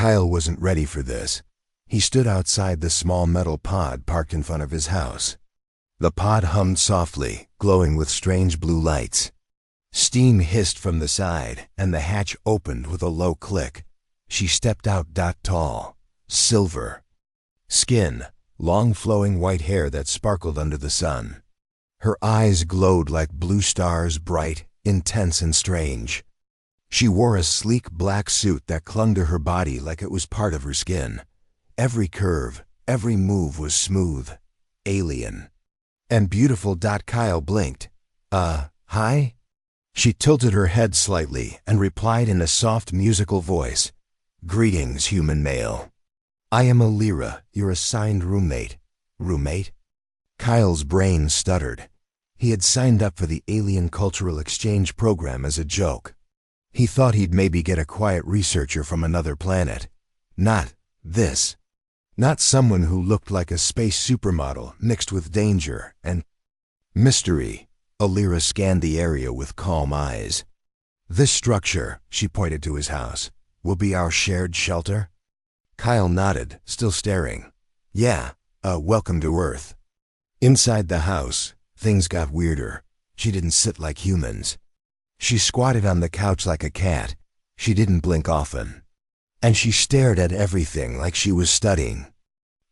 Kyle wasn't ready for this. He stood outside the small metal pod parked in front of his house. The pod hummed softly, glowing with strange blue lights. Steam hissed from the side, and the hatch opened with a low click. She stepped out tall, silver. Skin, long flowing white hair that sparkled under the sun. Her eyes glowed like blue stars, bright, intense and strange. She wore a sleek black suit that clung to her body like it was part of her skin. Every curve, every move was smooth, alien, and beautiful. Kyle blinked. Hi? She tilted her head slightly and replied in a soft musical voice. Greetings, human male. I am Alira, your assigned roommate. Roommate? Kyle's brain stuttered. He had signed up for the alien cultural exchange program as a joke. He thought he'd maybe get a quiet researcher from another planet. Not this. Not someone who looked like a space supermodel mixed with danger and mystery. Alira scanned the area with calm eyes. This structure, she pointed to his house, will be our shared shelter? Kyle nodded, still staring. Yeah, welcome to Earth. Inside the house, things got weirder. She didn't sit like humans. She squatted on the couch like a cat. She didn't blink often. And she stared at everything like she was studying.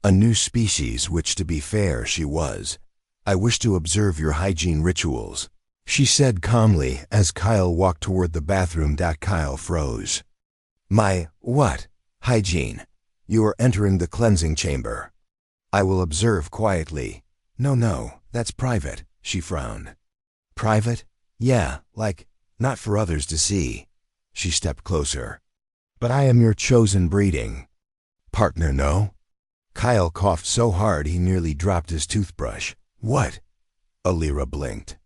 A new species, which to be fair, she was. I wish to observe your hygiene rituals, she said calmly as Kyle walked toward the bathroom. Kyle froze. My, what? Hygiene? You are entering the cleansing chamber. I will observe quietly. No, that's private, she frowned. Private? Yeah, like, not for others to see. She stepped closer. But I am your chosen breeding. Partner, no? Kyle coughed so hard he nearly dropped his toothbrush. What? Alira blinked.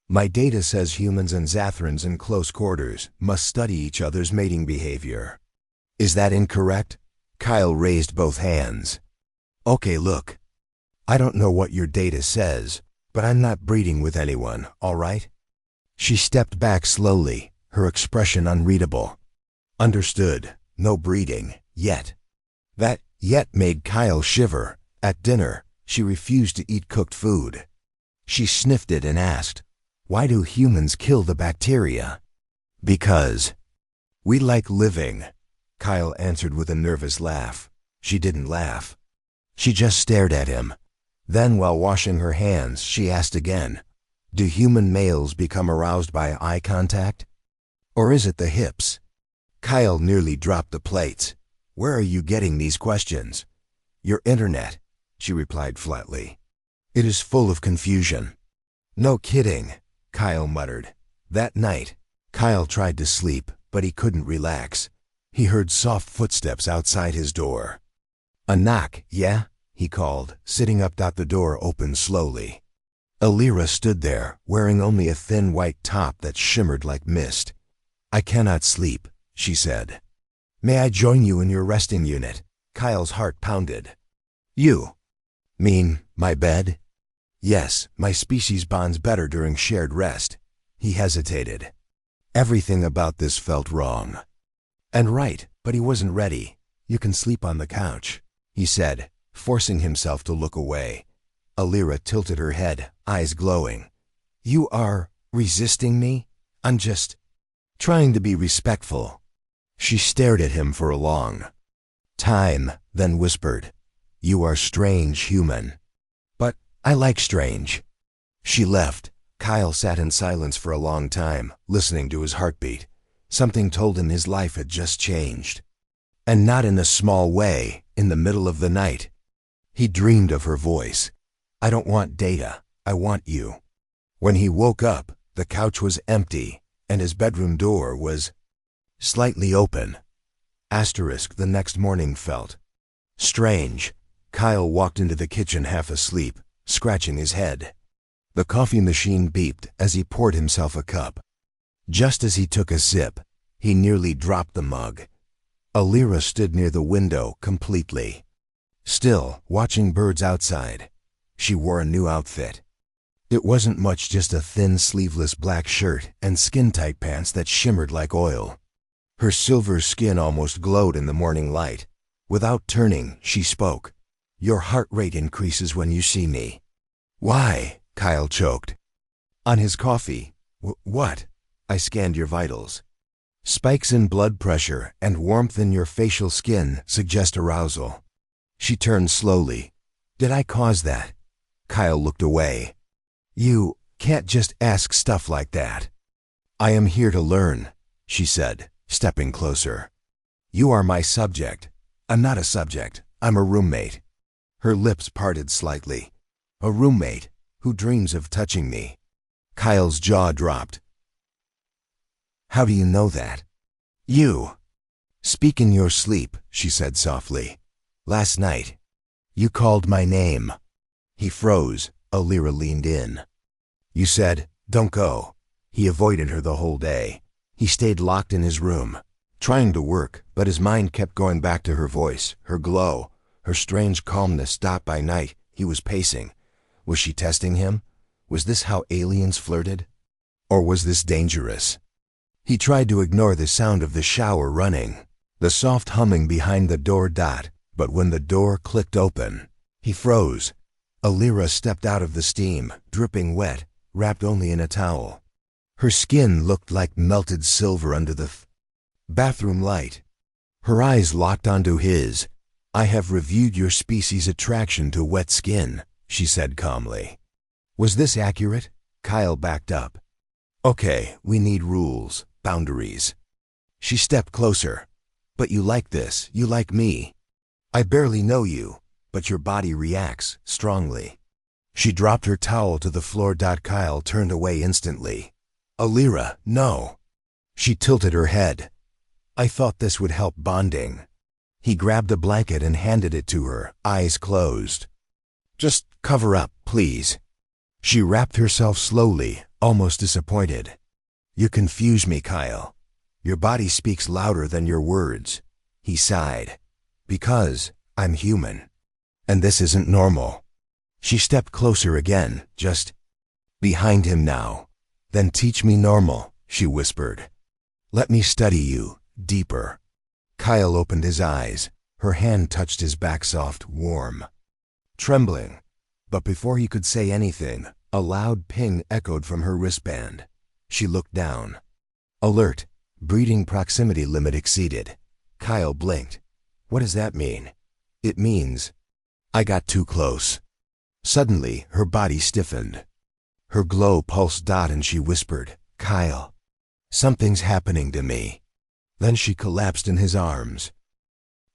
My data says humans and Zathrans in close quarters must study each other's mating behavior. Is that incorrect? Kyle raised both hands. Okay, look. I don't know what your data says, but I'm not breeding with anyone, all right? She stepped back slowly, her expression unreadable. Understood. No breeding, yet. That yet made Kyle shiver. At dinner, she refused to eat cooked food. She sniffed it and asked, why do humans kill the bacteria? Because we like living, Kyle answered with a nervous laugh. She didn't laugh. She just stared at him. Then, while washing her hands, she asked again, do human males become aroused by eye contact? Or is it the hips? Kyle nearly dropped the plates. Where are you getting these questions? Your internet, she replied flatly. It is full of confusion. No kidding, Kyle muttered. That night, Kyle tried to sleep, but he couldn't relax. He heard soft footsteps outside his door. A knock, yeah? He called, sitting up. The door opened slowly. Alira stood there, wearing only a thin white top that shimmered like mist. I cannot sleep, she said. May I join you in your resting unit? Kyle's heart pounded. You mean my bed? Yes, my species bonds better during shared rest. He hesitated. Everything about this felt wrong. And right, but he wasn't ready. You can sleep on the couch, he said, forcing himself to look away. Alira tilted her head, eyes glowing. You are resisting me? I'm just trying to be respectful. She stared at him for a long time, then whispered, you are strange human. But I like strange. She left. Kyle sat in silence for a long time, listening to his heartbeat. Something told him his life had just changed. And not in a small way, in the middle of the night. He dreamed of her voice. I don't want data, I want you. When he woke up, the couch was empty, and his bedroom door was slightly open. The next morning felt strange. Kyle walked into the kitchen half asleep, scratching his head. The coffee machine beeped as he poured himself a cup. Just as he took a sip, he nearly dropped the mug. Alira stood near the window completely still, watching birds outside. She wore a new outfit. It wasn't much, just a thin sleeveless black shirt and skin-tight pants that shimmered like oil. Her silver skin almost glowed in the morning light. Without turning, she spoke. Your heart rate increases when you see me. Why? Kyle choked. On his coffee. What? I scanned your vitals. Spikes in blood pressure and warmth in your facial skin suggest arousal. She turned slowly. Did I cause that? Kyle looked away. You can't just ask stuff like that. I am here to learn, she said, stepping closer. You are my subject. I'm not a subject. I'm a roommate. Her lips parted slightly. A roommate who dreams of touching me. Kyle's jaw dropped. How do you know that? You. Speak in your sleep, she said softly. Last night. You called my name. He froze. Alira leaned in. You said, don't go. He avoided her the whole day. He stayed locked in his room, trying to work, but his mind kept going back to her voice, her glow, her strange calmness stopped by night. He was pacing. Was she testing him? Was this how aliens flirted? Or was this dangerous? He tried to ignore the sound of the shower running, the soft humming behind the door dot, but when the door clicked open, he froze. Alira stepped out of the steam, dripping wet, wrapped only in a towel. Her skin looked like melted silver under the bathroom light. Her eyes locked onto his. I have reviewed your species' attraction to wet skin, she said calmly. Was this accurate? Kyle backed up. Okay, we need rules, boundaries. She stepped closer. But you like this, you like me. I barely know you, but your body reacts strongly. She dropped her towel to the floor. Kyle turned away instantly. Alira, no. She tilted her head. I thought this would help bonding. He grabbed a blanket and handed it to her, eyes closed. Just cover up, please. She wrapped herself slowly, almost disappointed. You confuse me, Kyle. Your body speaks louder than your words. He sighed. Because I'm human. And this isn't normal. She stepped closer again, just behind him now. Then teach me normal, she whispered. Let me study you, deeper. Kyle opened his eyes. Her hand touched his back, soft, warm. Trembling. But before he could say anything, a loud ping echoed from her wristband. She looked down. Alert. Breeding proximity limit exceeded. Kyle blinked. What does that mean? It means I got too close. Suddenly, her body stiffened. Her glow pulsed, and she whispered, Kyle, something's happening to me. Then she collapsed in his arms.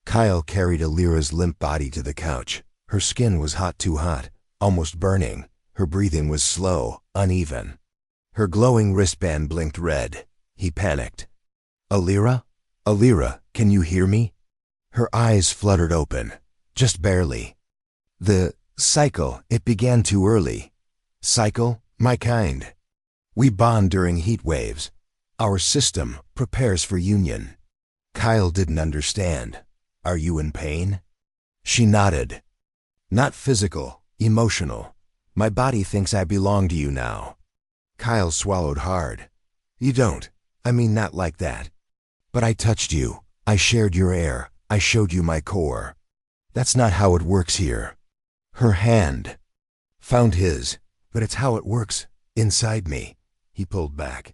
Kyle carried Alira's limp body to the couch. Her skin was hot, too hot, almost burning. Her breathing was slow, uneven. Her glowing wristband blinked red. He panicked. Alira? Alira, can you hear me? Her eyes fluttered open, just barely. The cycle, it began too early. Cycle? My kind. We bond during heat waves. Our system prepares for union. Kyle didn't understand. Are you in pain? She nodded. Not physical, emotional. My body thinks I belong to you now. Kyle swallowed hard. You don't. I mean, not like that. But I touched you. I shared your air. I showed you my core. That's not how it works here. Her hand found his. But it's how it works inside me. He pulled back.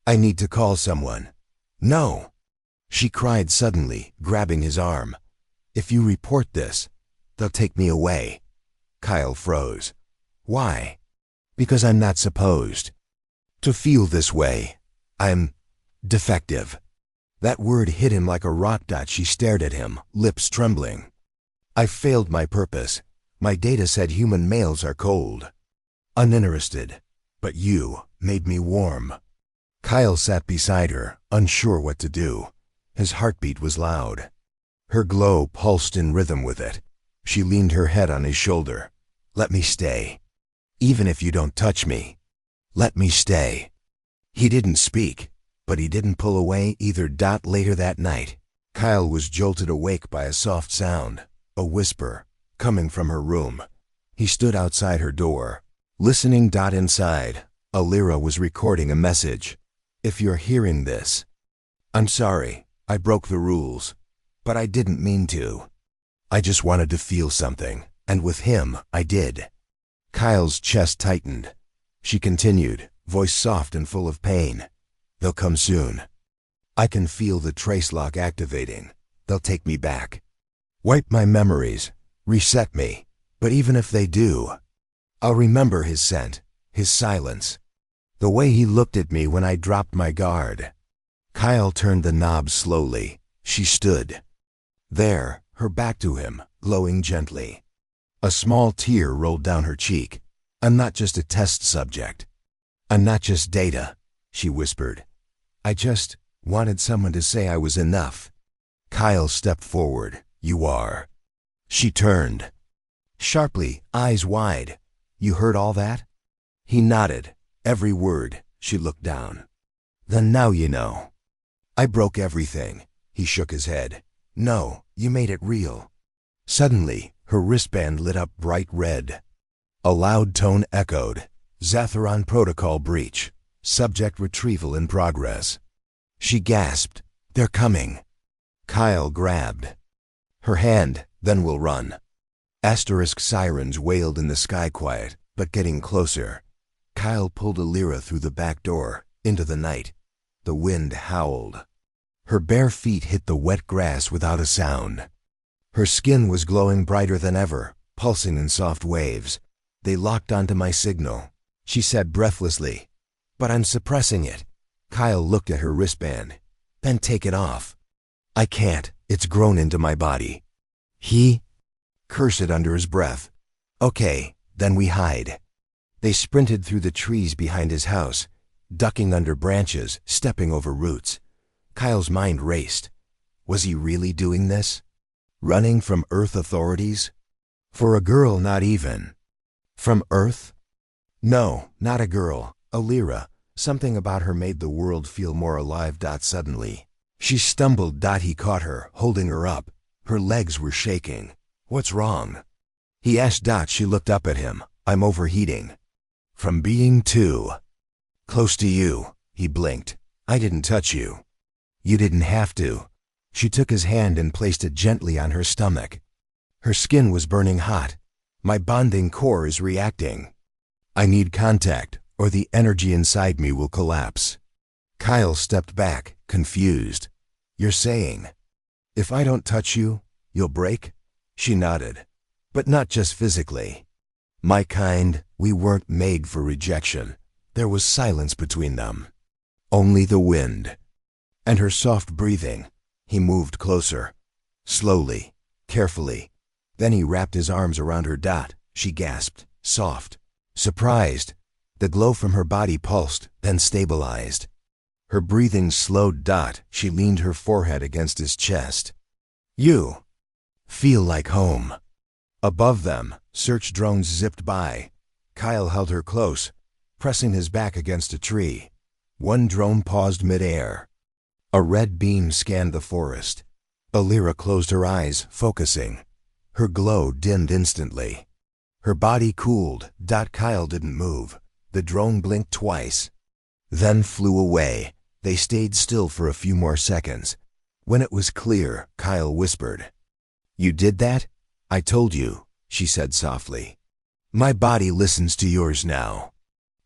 I need to call someone. No. She cried suddenly, grabbing his arm. If you report this, they'll take me away. Kyle froze. Why? Because I'm not supposed to feel this way. I'm defective. That word hit him like a rock. She stared at him, lips trembling. I failed my purpose. My data said human males are cold, uninterested, but you made me warm. Kyle sat beside her, unsure what to do. His heartbeat was loud. Her glow pulsed in rhythm with it. She leaned her head on his shoulder. Let me stay. Even if you don't touch me, let me stay. He didn't speak, but he didn't pull away either. Later that night, Kyle was jolted awake by a soft sound, a whisper, coming from her room. He stood outside her door, listening. Inside, Alira was recording a message. If you're hearing this, I'm sorry, I broke the rules. But I didn't mean to. I just wanted to feel something, and with him, I did. Kyle's chest tightened. She continued, voice soft and full of pain. They'll come soon. I can feel the trace lock activating. They'll take me back. Wipe my memories. Reset me. But even if they do, I'll remember his scent, his silence, the way he looked at me when I dropped my guard. Kyle turned the knob slowly. She stood there, her back to him, glowing gently. A small tear rolled down her cheek. I'm not just a test subject. I'm not just data, she whispered. I just wanted someone to say I was enough. Kyle stepped forward. You are. She turned. Sharply, eyes wide. You heard all that? He nodded. Every word. She looked down. Then now you know. I broke everything. He shook his head. No, you made it real. Suddenly, her wristband lit up bright red. A loud tone echoed. Zatharon protocol breach. Subject retrieval in progress. She gasped. They're coming. Kyle grabbed her hand. Then we'll run. Asterisk sirens wailed in the sky quiet, but getting closer. Kyle pulled Alira through the back door, into the night. The wind howled. Her bare feet hit the wet grass without a sound. Her skin was glowing brighter than ever, pulsing in soft waves. They locked onto my signal. She said breathlessly, but I'm suppressing it. Kyle looked at her wristband. Then take it off. I can't. It's grown into my body. He cursed under his breath. Okay, then we hide. They sprinted through the trees behind his house, ducking under branches, stepping over roots. Kyle's mind raced. Was he really doing this? Running from Earth authorities? For a girl, not even. From Earth? No, not a girl. Alira. Something about her made the world feel more alive. Suddenly, she stumbled. He caught her, holding her up. Her legs were shaking. What's wrong? He asked. She looked up at him. I'm overheating. From being too close to you. He blinked. I didn't touch you. You didn't have to. She took his hand and placed it gently on her stomach. Her skin was burning hot. My bonding core is reacting. I need contact, or the energy inside me will collapse. Kyle stepped back, confused. You're saying, if I don't touch you, you'll break? She nodded. But not just physically. My kind, we weren't made for rejection. There was silence between them. Only the wind. And her soft breathing. He moved closer. Slowly, carefully. Then he wrapped his arms around her. She gasped, soft, surprised. The glow from her body pulsed, then stabilized. Her breathing slowed. She leaned her forehead against his chest. You feel like home. Above them, search drones zipped by. Kyle held her close, pressing his back against a tree. One drone paused midair. A red beam scanned the forest. Alira closed her eyes, focusing. Her glow dimmed instantly. Her body cooled. Kyle didn't move. The drone blinked twice, then flew away. They stayed still for a few more seconds. When it was clear, Kyle whispered, You did that? I told you, she said softly. My body listens to yours now.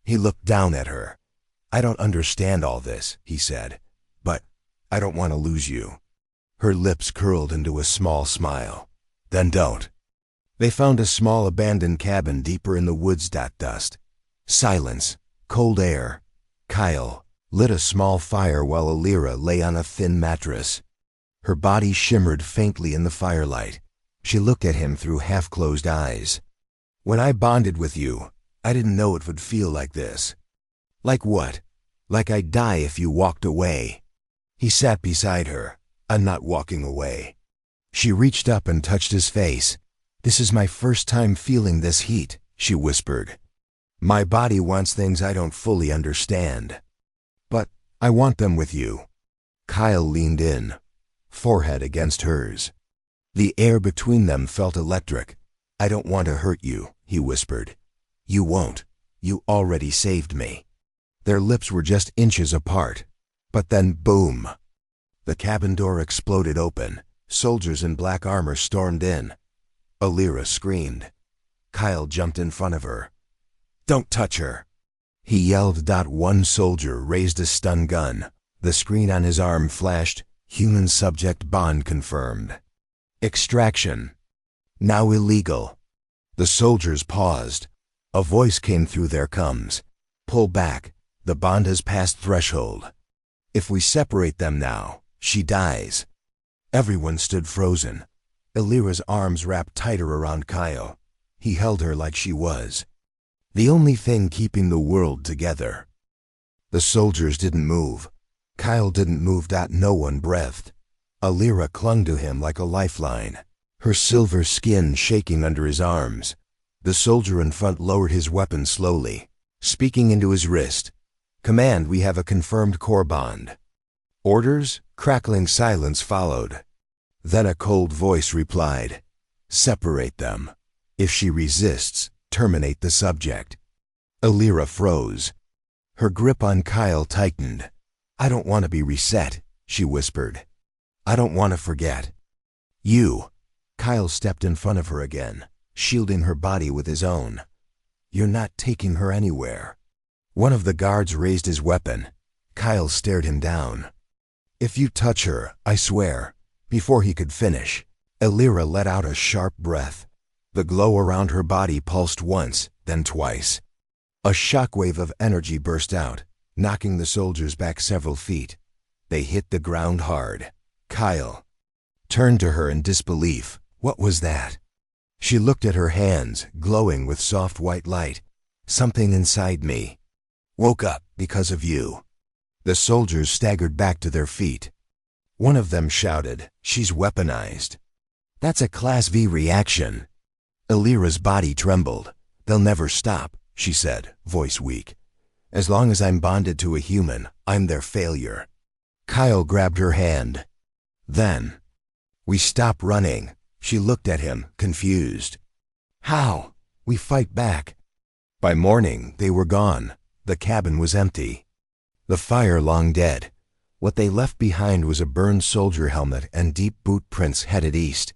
He looked down at her. I don't understand all this, he said, but I don't want to lose you. Her lips curled into a small smile. Then don't. They found a small abandoned cabin deeper in the woods. Dust. Silence. Cold air. Kyle lit a small fire while Alira lay on a thin mattress. Her body shimmered faintly in the firelight. She looked at him through half-closed eyes. When I bonded with you, I didn't know it would feel like this. Like what? Like I'd die if you walked away. He sat beside her. I'm not walking away. She reached up and touched his face. This is my first time feeling this heat, she whispered. My body wants things I don't fully understand. But I want them with you. Kyle leaned in, forehead against hers. The air between them felt electric. I don't want to hurt you, he whispered. You won't. You already saved me. Their lips were just inches apart. But then, boom. The cabin door exploded open. Soldiers in black armor stormed in. Alira screamed. Kyle jumped in front of her. "Don't touch her!" he yelled. One soldier raised a stun gun. The screen on his arm flashed. Human subject bond confirmed. Extraction. Now illegal. The soldiers paused. A voice came through their coms. "Pull back. The bond has passed threshold. If we separate them now, she dies." Everyone stood frozen. Alira's arms wrapped tighter around Kyle. He held her like she was the only thing keeping the world together. The soldiers didn't move. Kyle didn't move. No one breathed. Alira clung to him like a lifeline, her silver skin shaking under his arms. The soldier in front lowered his weapon slowly, speaking into his wrist. "Command, we have a confirmed core bond." "Orders?" Crackling silence followed. Then a cold voice replied, "Separate them. If she resists, terminate the subject." Alira froze. Her grip on Kyle tightened. "I don't want to be reset," she whispered. "I don't want to forget." "You." Kyle stepped in front of her again, shielding her body with his own. "You're not taking her anywhere." One of the guards raised his weapon. Kyle stared him down. "If you touch her, I swear." Before he could finish, Alira let out a sharp breath. The glow around her body pulsed once, then twice. A shockwave of energy burst out, knocking the soldiers back several feet. They hit the ground hard. Kyle turned to her in disbelief. What was that? She looked at her hands, glowing with soft white light. "Something inside me woke up because of you." The soldiers staggered back to their feet. One of them shouted, "She's weaponized." "That's a Class V reaction." Alira's body trembled. "They'll never stop," she said, voice weak. "As long as I'm bonded to a human, I'm their failure." Kyle grabbed her hand. "Then we stop running." She looked at him, confused. "How? We fight back." By morning, they were gone. The cabin was empty. The fire long dead. What they left behind was a burned soldier helmet and deep boot prints headed east.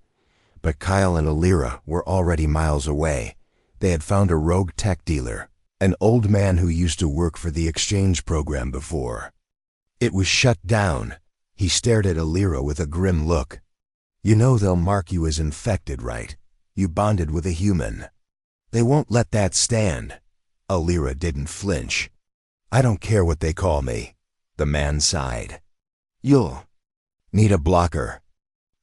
But Kyle and Alira were already miles away. They had found a rogue tech dealer, an old man who used to work for the exchange program before. It was shut down. He stared at Alira with a grim look. "You know they'll mark you as infected, right? You bonded with a human. They won't let that stand." Alira didn't flinch. "I don't care what they call me." The man sighed. "You'll need a blocker.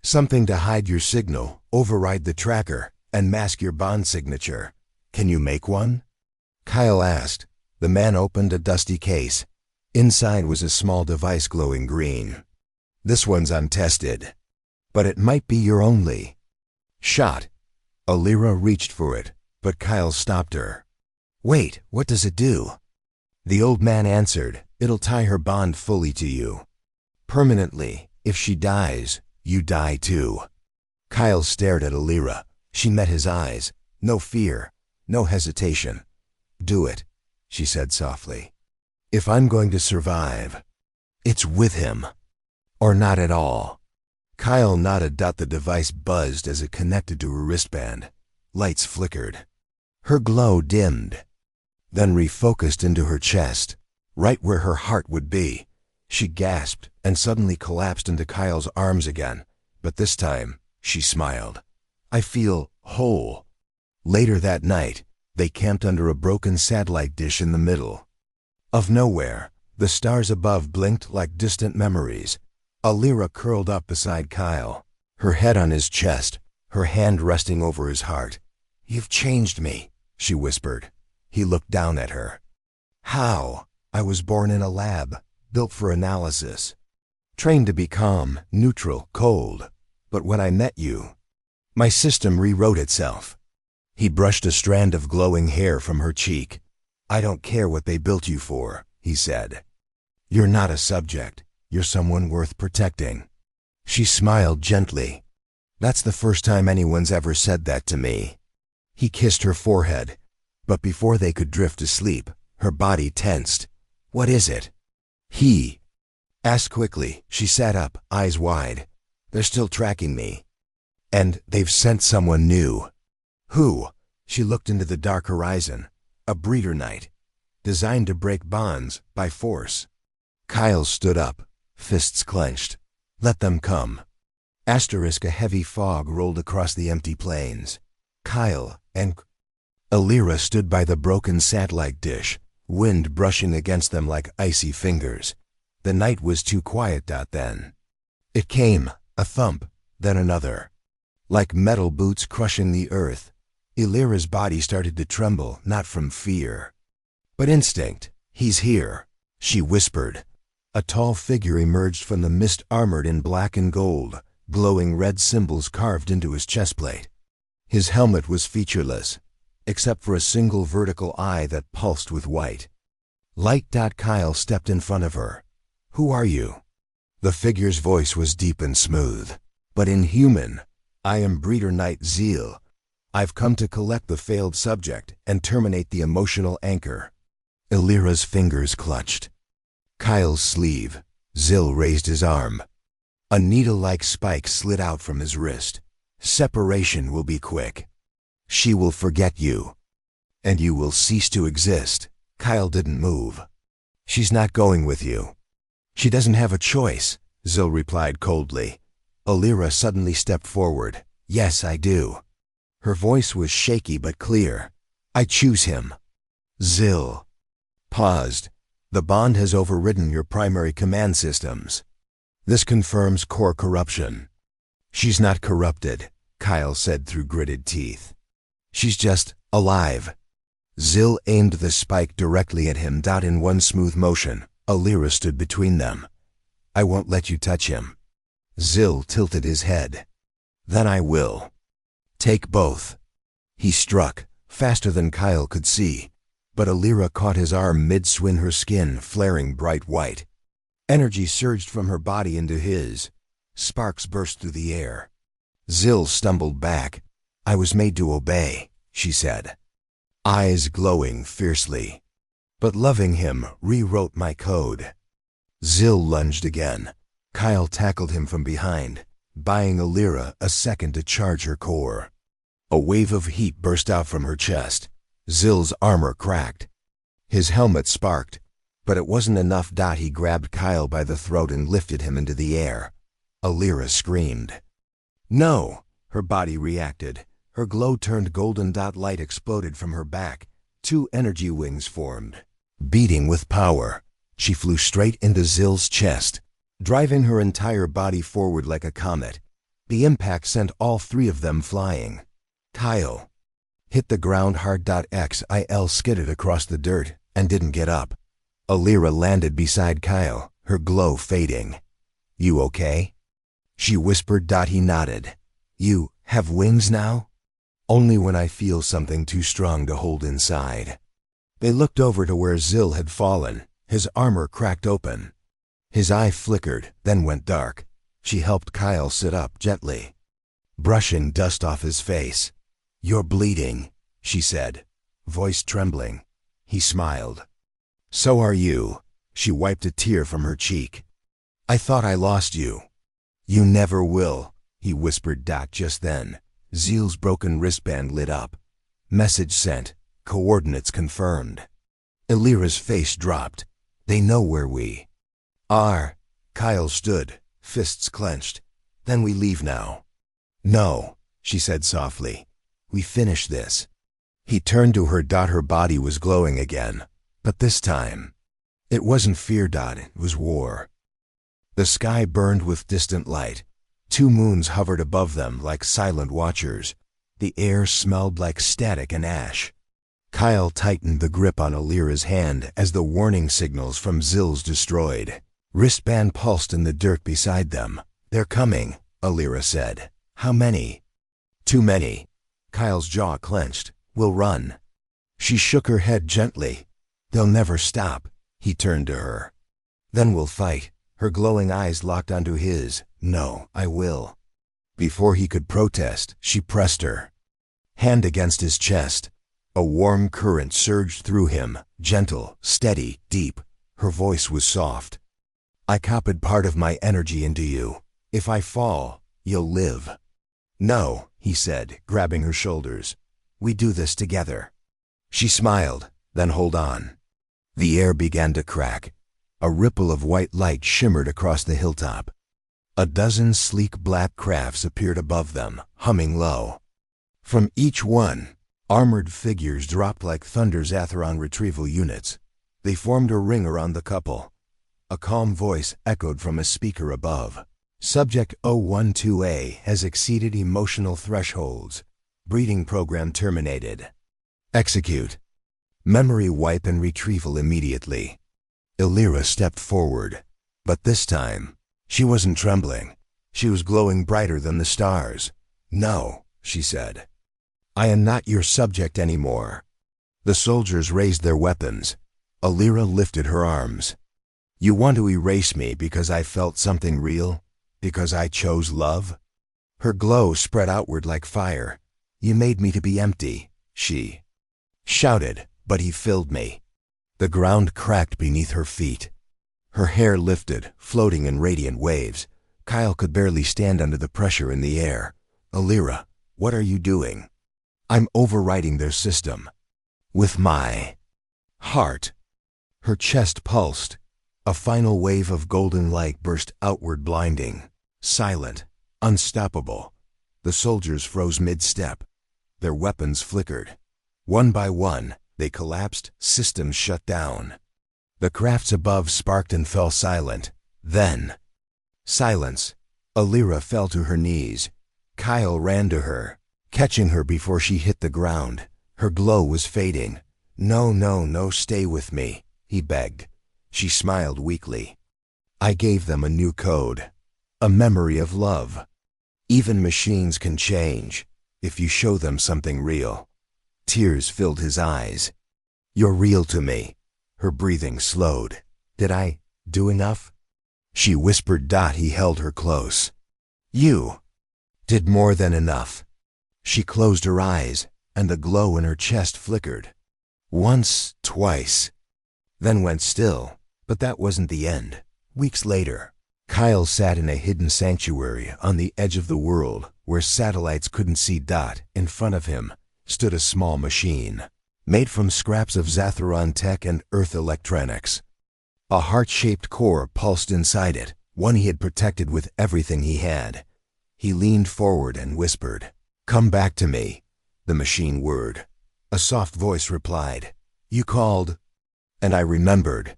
Something to hide your signal, override the tracker, and mask your bond signature. Can you make one?" Kyle asked. The man opened a dusty case. Inside was a small device glowing green. "This one's untested, but it might be your only shot." Alira reached for it, but Kyle stopped her. "Wait, what does it do?" The old man answered, "It'll tie her bond fully to you. Permanently. If she dies, you die too." Kyle stared at Alira. She met his eyes. No fear, no hesitation. "Do it," she said softly. "If I'm going to survive, it's with him, or not at all." Kyle nodded. The device buzzed as it connected to her wristband. Lights flickered. Her glow dimmed, then refocused into her chest, right where her heart would be. She gasped and suddenly collapsed into Kyle's arms again, but this time she smiled. "I feel whole." Later that night, they camped under a broken satellite dish in the middle of nowhere. The stars above blinked like distant memories. Alira curled up beside Kyle, her head on his chest, her hand resting over his heart. "You've changed me," she whispered. He looked down at her. "How?" "I was born in a lab, built for analysis, trained to be calm, neutral, cold. But when I met you, my system rewrote itself." He brushed a strand of glowing hair from her cheek. "I don't care what they built you for," he said. "You're not a subject. You're someone worth protecting." She smiled gently. "That's the first time anyone's ever said that to me." He kissed her forehead, but before they could drift to sleep, her body tensed. "What is it?" He Asked quickly, she sat up, eyes wide. They're still tracking me. And they've sent someone new. Who? She looked into the dark horizon. A breeder knight. Designed to break bonds by force. Kyle stood up, fists clenched. Let them come. Asterisk, a heavy fog rolled across the empty plains. Kyle and Alira stood by the broken satellite dish, wind brushing against them like icy fingers. The night was too quiet. Then it came, a thump, then another. Like metal boots crushing the earth, Alira's body started to tremble, not from fear, but instinct. He's here, she whispered. A tall figure emerged from the mist, armored in black and gold, glowing red symbols carved into his chestplate. His helmet was featureless, except for a single vertical eye that pulsed with white light. Kyle stepped in front of her. Who are you? The figure's voice was deep and smooth, but inhuman. I am Breeder Knight Zeal. I've come to collect the failed subject and terminate the emotional anchor. Alira's fingers clutched Kyle's sleeve. Zeal raised his arm. A needle-like spike slid out from his wrist. Separation will be quick. She will forget you, and you will cease to exist. Kyle didn't move. She's not going with you. She doesn't have a choice, Zeal replied coldly. Alira suddenly stepped forward. Yes, I do. Her voice was shaky but clear. I choose him. Zeal paused. The bond has overridden your primary command systems. This confirms core corruption. She's not corrupted, Kyle said through gritted teeth. She's just alive. Zeal aimed the spike directly at him. In one smooth motion, Alira stood between them. I won't let you touch him. Zeal tilted his head. Then I will. Take both. He struck, faster than Kyle could see, but Alira caught his arm mid-swing, her skin flaring bright white. Energy surged from her body into his. Sparks burst through the air. Zeal stumbled back. I was made to obey, she said, eyes glowing fiercely. But loving him rewrote my code. Zeal lunged again. Kyle tackled him from behind, buying Alira a second to charge her core. A wave of heat burst out from her chest. Zeal's armor cracked. His helmet sparked, but it wasn't enough. He grabbed Kyle by the throat and lifted him into the air. Alira screamed. No, her body reacted. Her glow turned golden. Light exploded from her back. Two energy wings formed. Beating with power, she flew straight into Zeal's chest, driving her entire body forward like a comet. The impact sent all three of them flying. Kyle hit the ground hard. Xil skidded across the dirt and didn't get up. Alira landed beside Kyle, her glow fading. You okay? She whispered. He nodded. You have wings now? Only when I feel something too strong to hold inside. They looked over to where Zeal had fallen. His armor cracked open. His eye flickered, then went dark. She helped Kyle sit up gently, brushing dust off his face. You're bleeding, she said, voice trembling. He smiled. So are you. She wiped a tear from her cheek. I thought I lost you. You never will, he whispered. Just then, Zeal's broken wristband lit up. Message sent. Coordinates confirmed. Alira's face dropped. They know where we are. Kyle stood, fists clenched. Then we leave now. No, she said softly. We finish this. He turned to her. Her body was glowing again, but this time, it wasn't fear. It was war. The sky burned with distant light. Two moons hovered above them like silent watchers. The air smelled like static and ash. Kyle tightened the grip on Alira's hand as the warning signals from Zeal's destroyed. Wristband pulsed in the dirt beside them. They're coming, Alira said. How many? Too many. Kyle's jaw clenched. We'll run. She shook her head gently. They'll never stop. He turned to her. Then we'll fight. Her glowing eyes locked onto his. No, I will. Before he could protest, she pressed her hand against his chest. A warm current surged through him, gentle, steady, deep. Her voice was soft. I copied part of my energy into you. If I fall, you'll live." "No," he said, grabbing her shoulders. "We do this together." She smiled, then hold on. The air began to crack. A ripple of white light shimmered across the hilltop. A dozen sleek black crafts appeared above them, humming low. From each one, armored figures dropped like Thunder's Atheron retrieval units. They formed a ring around the couple. A calm voice echoed from a speaker above. "Subject 012A has exceeded emotional thresholds. Breeding program terminated. Execute. Memory wipe and retrieval immediately." Illyra stepped forward, but this time, she wasn't trembling. She was glowing brighter than the stars. "No," she said. "I am not your subject anymore." The soldiers raised their weapons. Illyra lifted her arms. "You want to erase me because I felt something real? Because I chose love?" Her glow spread outward like fire. "You made me to be empty," she shouted, "but he filled me." The ground cracked beneath her feet. Her hair lifted, floating in radiant waves. Kyle could barely stand under the pressure in the air. "Illyra, what are you doing?" "I'm overriding their system. With my heart." Her chest pulsed. A final wave of golden light burst outward, blinding. Silent, unstoppable. The soldiers froze mid-step. Their weapons flickered. One by one, they collapsed, systems shut down. The crafts above sparked and fell silent. Then, silence. Illyra fell to her knees. Kyle ran to her, catching her before she hit the ground. Her glow was fading. "No, no, no, stay with me," he begged. She smiled weakly. "I gave them a new code, a memory of love. Even machines can change, if you show them something real." Tears filled his eyes. "You're real to me." Her breathing slowed. "Did I do enough?" She whispered. He held her close. "You did more than enough." She closed her eyes, and the glow in her chest flickered. Once, twice, then went still. But that wasn't the end. Weeks later, Kyle sat in a hidden sanctuary on the edge of the world where satellites couldn't see. In front of him stood a small machine, made from scraps of Zatheron tech and Earth electronics. A heart-shaped core pulsed inside it, one he had protected with everything he had. He leaned forward and whispered, "Come back to me." The machine whirred. A soft voice replied, "You called." And I remembered.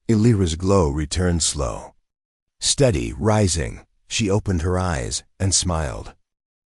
Illyra's glow returned slow. Steady, rising, she opened her eyes and smiled.